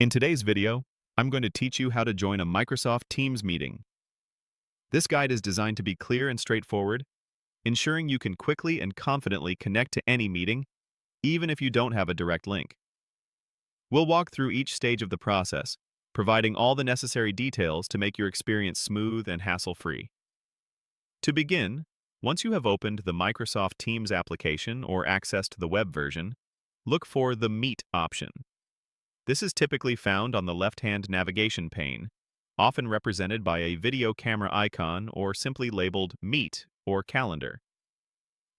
In today's video, I'm going to teach you how to join a Microsoft Teams meeting. This guide is designed to be clear and straightforward, ensuring you can quickly and confidently connect to any meeting, even if you don't have a direct link. We'll walk through each stage of the process, providing all the necessary details to make your experience smooth and hassle-free. To begin, once you have opened the Microsoft Teams application or accessed the web version, look for the Meet option. This is typically found on the left-hand navigation pane, often represented by a video camera icon or simply labeled Meet or Calendar.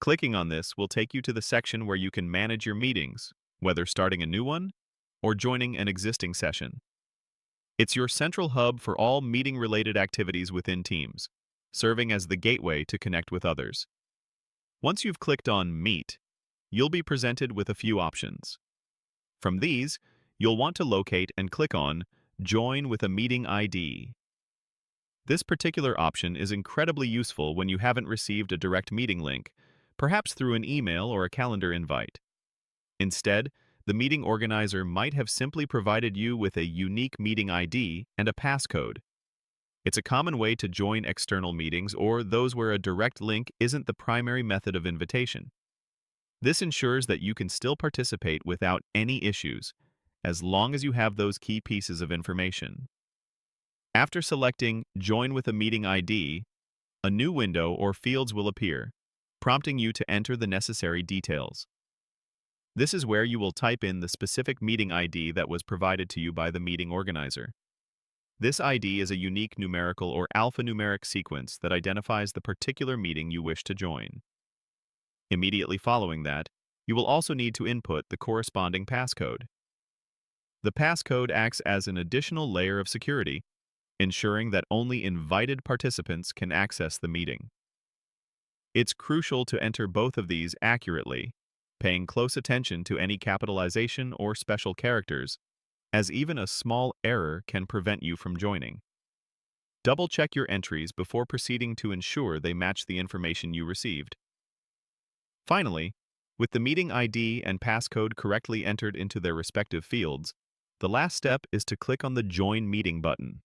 Clicking on this will take you to the section where you can manage your meetings, whether starting a new one or joining an existing session. It's your central hub for all meeting-related activities within Teams, serving as the gateway to connect with others. Once you've clicked on Meet, you'll be presented with a few options. From these, you'll want to locate and click on Join with a Meeting ID. This particular option is incredibly useful when you haven't received a direct meeting link, perhaps through an email or a calendar invite. Instead, the meeting organizer might have simply provided you with a unique meeting ID and a passcode. It's a common way to join external meetings or those where a direct link isn't the primary method of invitation. This ensures that you can still participate without any issues, as long as you have those key pieces of information. After selecting Join with a Meeting ID, a new window or fields will appear, prompting you to enter the necessary details. This is where you will type in the specific meeting ID that was provided to you by the meeting organizer. This ID is a unique numerical or alphanumeric sequence that identifies the particular meeting you wish to join. Immediately following that, you will also need to input the corresponding passcode. The passcode acts as an additional layer of security, ensuring that only invited participants can access the meeting. It's crucial to enter both of these accurately, paying close attention to any capitalization or special characters, as even a small error can prevent you from joining. Double-check your entries before proceeding to ensure they match the information you received. Finally, with the meeting ID and passcode correctly entered into their respective fields, the last step is to click on the Join Meeting button.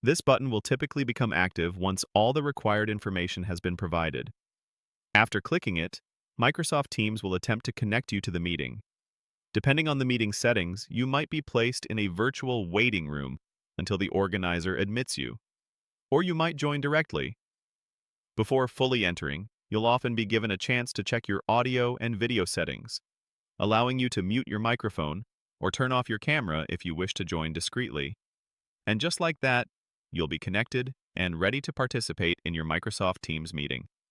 This button will typically become active once all the required information has been provided. After clicking it, Microsoft Teams will attempt to connect you to the meeting. Depending on the meeting settings, you might be placed in a virtual waiting room until the organizer admits you, or you might join directly. Before fully entering, you'll often be given a chance to check your audio and video settings, allowing you to mute your microphone or turn off your camera if you wish to join discreetly. And just like that, you'll be connected and ready to participate in your Microsoft Teams meeting.